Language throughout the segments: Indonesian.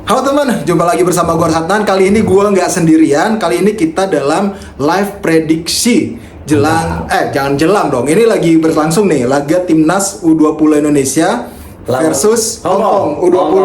Halo teman, jumpa lagi bersama gue Satnan. Kali ini gue nggak sendirian. Kali ini kita dalam live prediksi jelang, jangan jelang dong. Ini lagi berlangsung nih, laga timnas U20 Indonesia versus Hongkong U20.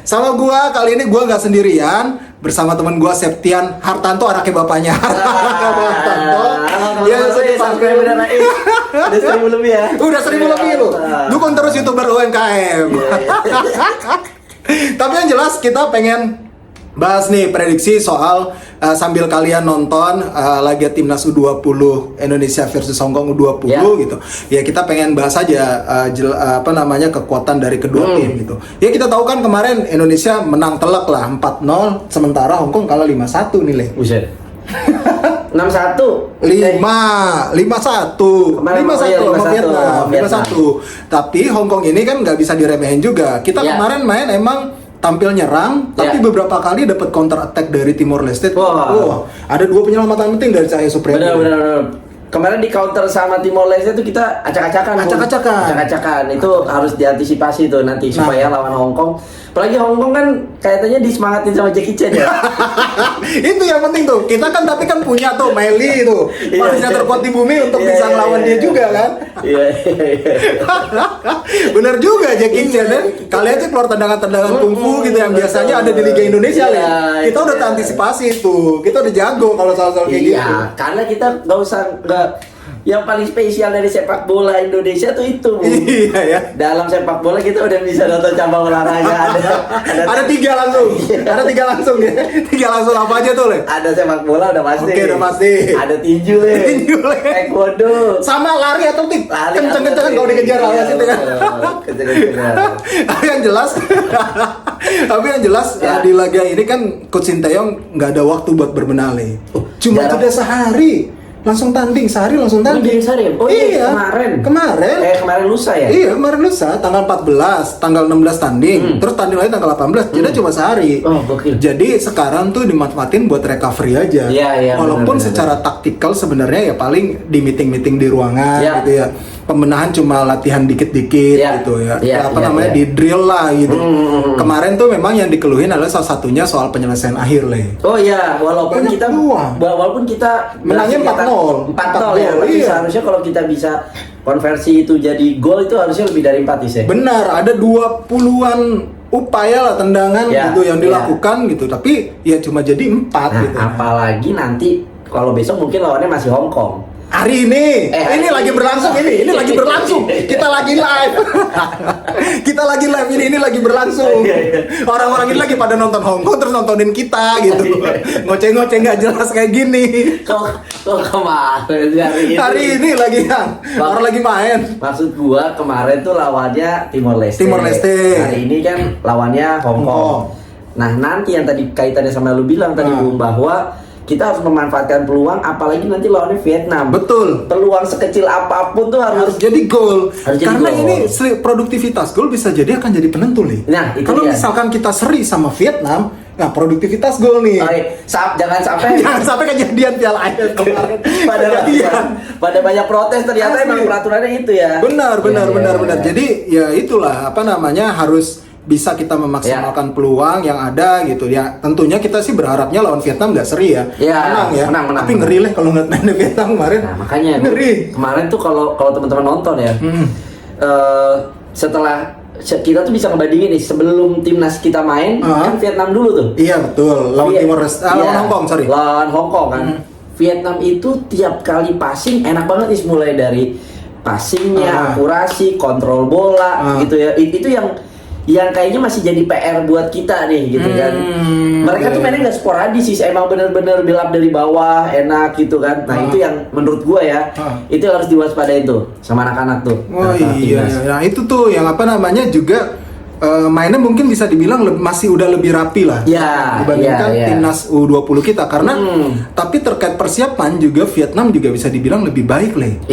Sama gue kali ini gue nggak sendirian, bersama teman gue Septian Hartanto, anaknya bapaknya. Hartanto. Ya sampai udah 1000 lebih ya. Udah 1000 lebih loh. Dukung terus YouTuber UMKM. Tapi yang jelas kita pengen bahas nih prediksi soal sambil kalian nonton laga timnas U20 Indonesia versus Hongkong U20 gitu. Ya kita pengen bahas aja kekuatan dari kedua tim gitu. Ya kita tahu kan kemarin Indonesia menang telak lah 4-0, sementara Hongkong kalah 5-1 nih, Le. Buset. 6-1 5-1 Tapi Hongkong ini kan nggak bisa diremehin juga. Kita kemarin main emang tampil nyerang, tapi beberapa kali dapat counter attack dari Timor Leste. Ada 2 penyelamatan penting dari Cahaya Supriyadi. Benar. Kemarin di counter sama Timor Leste itu kita acak-acakan. Itu harus diantisipasi tuh nanti supaya lawan Hongkong. Apalagi Hongkong kan kayaknya disemangatin sama Jackie Chan ya. Itu yang penting tuh. Kita kan tapi kan punya tuh Miley itu, manusia terkuat di bumi untuk bisa ngelawan dia juga kan. Iya. Bener juga Jackie Chan kan. Kalian aja keluar tendangan-tendangan kungfu gitu yang biasanya ada di Liga Indonesia lah. Kita udah antisipasi tuh. Kita udah jago kalau soal-soal kayak gitu. Iya, karena kita yang paling spesial dari sepak bola Indonesia tuh itu. Iya ya. Dalam sepak bola kita udah bisa nonton cabang olahraga ada 3 langsung. Ada 3 langsung ya. 3 langsung apa aja tuh, Le? Ada sepak bola udah pasti. Oke, udah pasti. Ada tinju, Le. Taekwondo. Sama lari atletik. Kenceng-kencengan kalau dikejar awas itu kan. Kenceng-kencengan. Tapi yang jelas di laga ini kan Coach Sinteyong nggak ada waktu buat berbenah, Le. Cuma jeda sehari. Langsung tanding, sehari langsung tanding. Oh iya, kemarin lusa ya? Iya, kemarin lusa, tanggal 14, tanggal 16 tanding, terus tanding lagi tanggal 18, jeda cuma sehari. Jadi sekarang tuh dimanfaatin buat recovery aja. Walaupun secara taktikal sebenarnya ya paling di meeting-meeting di ruangan gitu ya. Pembenahan cuma latihan dikit-dikit gitu ya. Di drill lah gitu. Kemarin tuh memang yang dikeluhin adalah salah satunya soal penyelesaian akhir, Le. Oh iya, walaupun kita menangnya 4-0 ya. Tapi seharusnya kalau kita bisa konversi itu jadi gol itu harusnya lebih dari 4 ya. Benar, ada 20-an upaya lah tendangan gitu yang dilakukan gitu. Tapi ya cuma jadi 4 gitu. Apalagi nanti kalau besok mungkin lawannya masih Hongkong. Hari ini, ini lagi berlangsung ini lagi berlangsung. Kita lagi live. Ini lagi berlangsung. Orang-orang ini lagi pada nonton Hongkong terus nontonin kita gitu. Ngoceh-ngoceh nggak jelas kayak gini. Kok kemarin hari ini lagi orang lagi main. Maksud gua kemarin tuh lawannya Timor Leste. Hari ini kan lawannya Hongkong. Nah, nanti yang tadi kaitannya sama lu bilang tadi Bung, bahwa kita harus memanfaatkan peluang, apalagi nanti lawannya Vietnam. Betul. Peluang sekecil apapun tuh harus jadi gol. Karena ini produktivitas gol bisa jadi akan jadi penentu nih. Nah, kalau misalkan kita seri sama Vietnam, nah produktivitas gol nih. Jangan sampai kejadian Piala AFF kemarin. Pada banyak protes ternyata emang peraturannya itu ya. Benar. Jadi ya itulah harus bisa kita memaksimalkan peluang yang ada gitu ya. Tentunya kita sih berharapnya lawan Vietnam nggak seri ya. Menang. Tapi ngeri lah kalau ngeliat main Vietnam kemarin. Nah, makanya ngeri. Kemarin tuh kalau teman-teman nonton ya, setelah kita tuh bisa ngebandingin nih sebelum timnas kita main kan Vietnam dulu tuh. Iya betul. Lawan Timor Leste, lawan Hongkong Lawan Hongkong kan. Vietnam itu tiap kali passing enak banget nih, mulai dari passingnya, akurasi, kontrol bola gitu ya. Itu yang kayaknya masih jadi PR buat kita nih gitu kan. Mereka tuh mainnya nggak sporadis sih, emang bener-bener build up dari bawah, enak gitu kan. Nah itu yang menurut gua ya, itu harus diwaspadain tuh sama anak-anak tuh. Nah itu tuh yang juga mainnya mungkin bisa dibilang masih udah lebih rapi lah dibandingkan timnas U20 kita karena tapi terkait persiapan juga Vietnam juga bisa dibilang lebih baik, Le.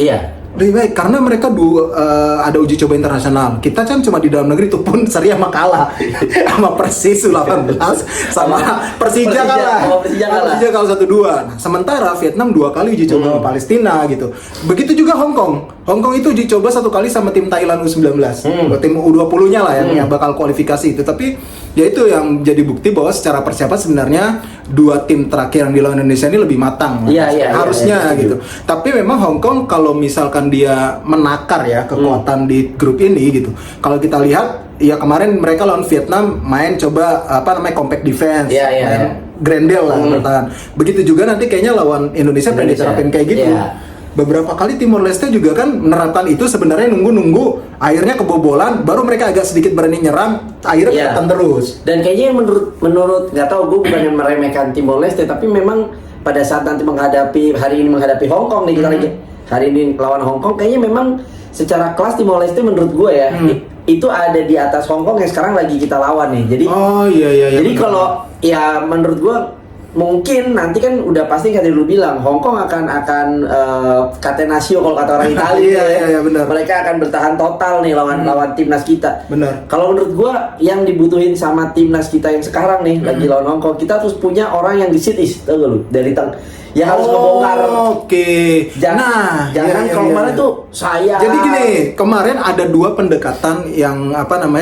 Lebih baik karena mereka ada uji coba internasional. Kita kan cuma di dalam negeri itu pun seri sama kalah sama Persis 18 sama Persija kalah. Persija kalah 1-2. Nah, sementara Vietnam 2 kali uji coba sama Palestina gitu. Begitu juga Hongkong. Hong Kong itu uji coba satu kali sama tim Thailand U19, tim U20-nya lah yang bakal kualifikasi itu. Tapi ya itu yang jadi bukti bahwa secara persiapan sebenarnya dua tim terakhir yang dilawan Indonesia ini lebih matang. Harusnya gitu. Tapi memang Hong Kong kalau misalkan dia menakar ya kekuatan di grup ini gitu. Kalau kita lihat ya kemarin mereka lawan Vietnam main coba compact defense, Grendel lah bertahan. Begitu juga nanti kayaknya lawan Indonesia pengen diterapin kayak gitu. Beberapa kali Timor Leste juga kan menerapkan itu, sebenarnya nunggu akhirnya kebobolan, baru mereka agak sedikit berani nyerang, akhirnya kelihatan terus. Dan kayaknya menurut nggak tahu, gue bukan yang meremehkan Timor Leste, tapi memang pada saat nanti hari ini menghadapi Hong Kong nih, kita lagi hari ini lawan Hong Kong, kayaknya memang secara kelas Timor Leste menurut gue ya itu ada di atas Hong Kong yang sekarang lagi kita lawan nih. Jadi jadi kalau ya menurut gue mungkin nanti kan udah pasti kayak lu bilang Hong Kong akan catenaccio kalau kata orang Italia. Benar. Mereka akan bertahan total nih lawan timnas kita. Benar. Kalau menurut gua yang dibutuhin sama timnas kita yang sekarang nih lagi lawan Hong Kong, kita terus punya orang yang di sit is, tahu gak lu? Dari yang harus ngebongkar. Jangan kalau kemarin tuh saya. Jadi gini, kemarin ada dua pendekatan yang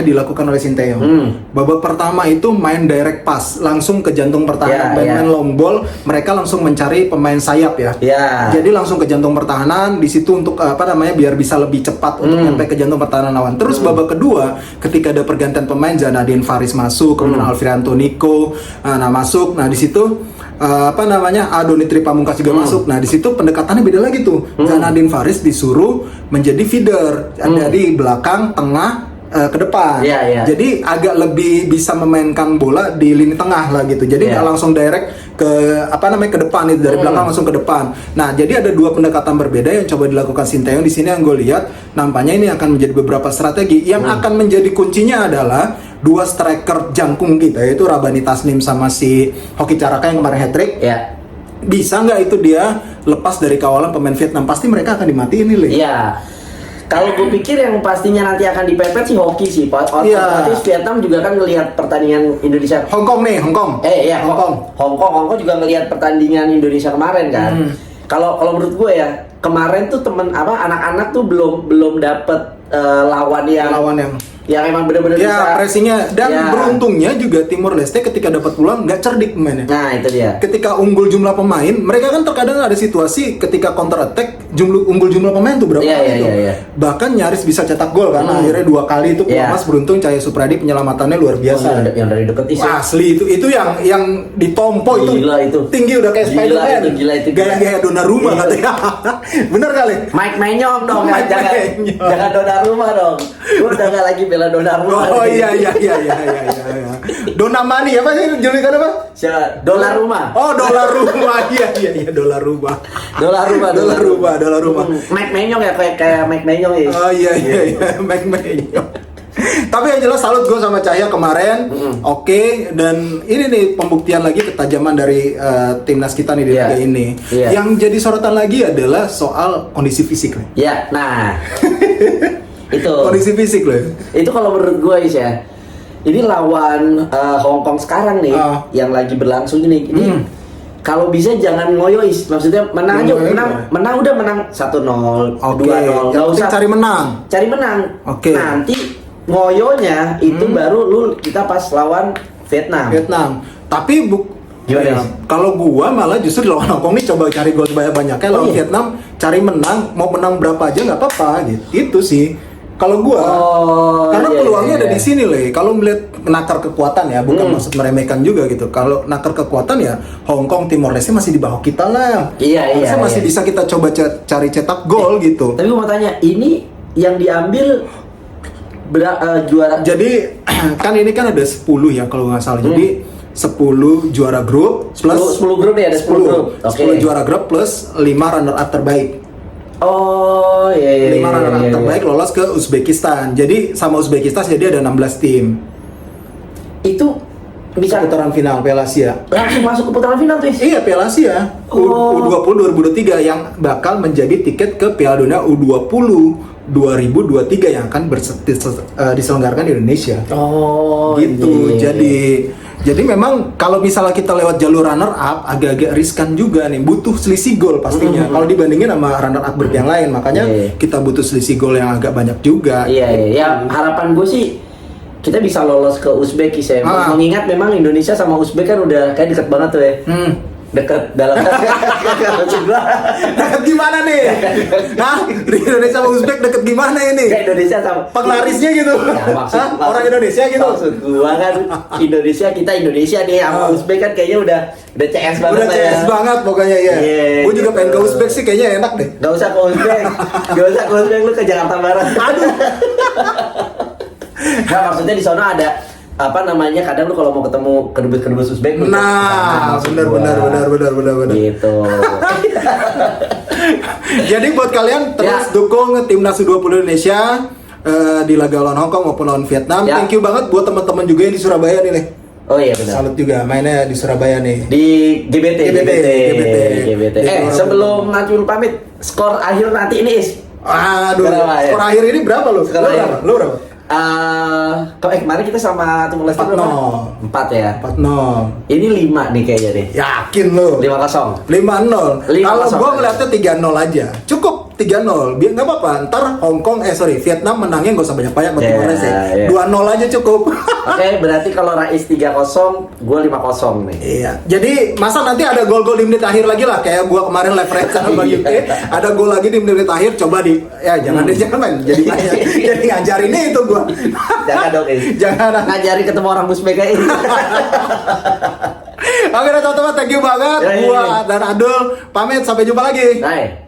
dilakukan oleh Sinteyong. Babak pertama itu main direct pass, langsung ke jantung pertahanan, main long ball, mereka langsung mencari pemain sayap ya. Jadi langsung ke jantung pertahanan di situ untuk biar bisa lebih cepat untuk sampai ke jantung pertahanan lawan. Terus babak kedua ketika ada pergantian pemain, Zanadin Faris masuk, kemudian Alfrianto Nico masuk. Nah di situ Adoni Tripamungkas juga masuk. Nah di situ pendekatannya beda lagi tuh. Zanadin Faris disuruh menjadi feeder dari belakang, tengah, ke depan. Jadi agak lebih bisa memainkan bola di lini tengah lah gitu. Jadi nggak langsung direct ke ke depan itu, dari belakang langsung ke depan. Nah, jadi ada dua pendekatan berbeda yang coba dilakukan Sinteyong di sini. Yang gue lihat nampaknya ini akan menjadi beberapa strategi yang akan menjadi kuncinya adalah dua striker jangkung kita, yaitu Rabani Tasnim sama si Hoki Caraka yang kemarin hat-trick. Bisa nggak itu dia lepas dari kawalan pemain Vietnam? Pasti mereka akan dimatiin nih. Kalau gue pikir yang pastinya nanti akan dipepet si Hoki sih, otomatis Vietnam juga kan ngelihat pertandingan Indonesia. Hong Kong Hong Kong juga ngelihat pertandingan Indonesia kemarin kan. Kalau menurut gue ya, kemarin tuh anak-anak tuh belum dapet lawan yang emang benar-benar bisa pressingnya. Dan beruntungnya juga Timor Leste ketika dapat peluang nggak cerdik pemainnya. Nah itu dia. Ketika unggul jumlah pemain, mereka kan terkadang ada situasi ketika counter attack unggul jumlah pemain tuh berapa kali itu. Bahkan nyaris bisa cetak gol karena akhirnya 2 kali itu Mas beruntung Cahaya Supradi penyelamatannya luar biasa. Yang dari deket asli itu yang ditompo itu. Gila itu. Tinggi udah kayak Spider-Man. Gila itu. Gaya Donnarumma katanya. Bener kali. Mike Maignan dong, jangan Donnarumma dong. Gue udah gak lagi bela Donnarumma. Oh iya. Donamani apa sih julukan apa? Donnarumma. Oh, Donnarumma. Iya, Donnarumma. Mike Maignan ya kayak Mike Maignan ya. Oh iya, Mike Maignan. Tapi yang jelas salut gue sama Cahya kemarin. Oke, dan ini nih pembuktian lagi ketajaman dari timnas kita nih di liga ini. Yang jadi sorotan lagi adalah soal kondisi fisik. Nah. Itu kondisi fisik loh. Itu kalau menurut gue ya. Ini lawan Hong Kong sekarang nih yang lagi berlangsung ini. Kalau bisa jangan ngoyo maksudnya menang aja, menang udah menang 1-0, 2-0. Enggak usah cari menang. Oke. Nanti ngoyonya itu baru kita pas lawan Vietnam. Tapi kalau gua malah justru lawan Hong Kong nih coba cari gol banyak-banyaknya. Lawan Vietnam cari menang, mau menang berapa aja nggak apa-apa gitu. Itu sih kalau gua. Karena peluangnya ada di sini loh. Kalau melihat nakar kekuatan ya, bukan maksud meremehkan juga gitu. Kalau nakar kekuatan ya Hong Kong, Timor Leste masih di bawah kita lah. Masih bisa kita coba cari cetak gol gitu. Tapi gua mau tanya, ini yang diambil juara. Jadi kan ini kan ada 10 ya kalau nggak salah. Jadi 10 juara grup plus 10 grup ya, ada 10 grup. 10 juara grup plus 5 runner up terbaik. 5 runner up terbaik lolos ke Uzbekistan. Jadi sama Uzbekistan jadi ada 16 tim. Itu bisa putaran final Piala Asia. Langsung masuk ke putaran final tuh. Iya, Piala Asia. U20 2023 yang bakal menjadi tiket ke Piala Dunia U20 2023 yang akan diselenggarakan di Indonesia. Gitu. Jadi Jadi memang kalau misalnya kita lewat jalur runner up agak-agak riskan juga nih, butuh selisih gol pastinya. Kalau dibandingin sama runner up group yang lain, makanya kita butuh selisih gol yang agak banyak juga. Iya. Harapan gue sih kita bisa lolos ke Uzbek sih. Mengingat memang Indonesia sama Uzbek kan udah kayak deket banget tuh ya. Deket dalam maksud gua. Deket gimana nih? Nah, di Indonesia sama Uzbek deket gimana ini? Kayak Indonesia sama penglarisnya gitu. Ya, orang Indonesia gitu. Maksud gua kan Indonesia, kita Indonesia nih sama Uzbek kan kayaknya udah CS banget. Udah CS banget pokoknya ya. Gua juga pengen ke Uzbek sih, kayaknya enak deh. Gak usah ke Uzbek. Lu ke Jakarta Barat. Aduh. Nah, maksudnya di sana ada kadang lu kalau mau ketemu kedubes Uzbek benar gitu. Jadi buat kalian terus dukung timnas U20 Indonesia di laga lawan Hong Kong maupun lawan Vietnam. Thank you banget buat teman-teman juga yang di Surabaya nih, Leh. Oh iya benar. Salut juga mainnya di Surabaya nih. Di GBT. Sebelum Najul pamit, skor akhir nanti ini aduh, skor akhir ini berapa lu? Lu berapa? Kemarin kita sama Timor Leste 4-0. 4 ya? 4-0. Ini 5 nih kayaknya deh. Yakin lu? 5-0. 5-0. Kalau gua ngeliatnya 3-0 aja. Cukup 3-0. Biar enggak apa-apa. Ntar Vietnam menangnya enggak usah banyak-banyak buat Timor Leste. 2-0 aja cukup. Oke, berarti kalau Rais 3-0, gua 5-0 nih. Iya. Jadi masa nanti ada gol-gol di menit akhir lagi lah, kayak gua kemarin leverage sama UK. Ada gol lagi di menit akhir, coba jangan main. Jadi ngajarin itu gua. Jangan dong jangan ngajarin ketemu orang Uzbek kayak ini. Oke teman-teman, thank you banget. Gua dan Adul pamit, sampai jumpa lagi. Bye.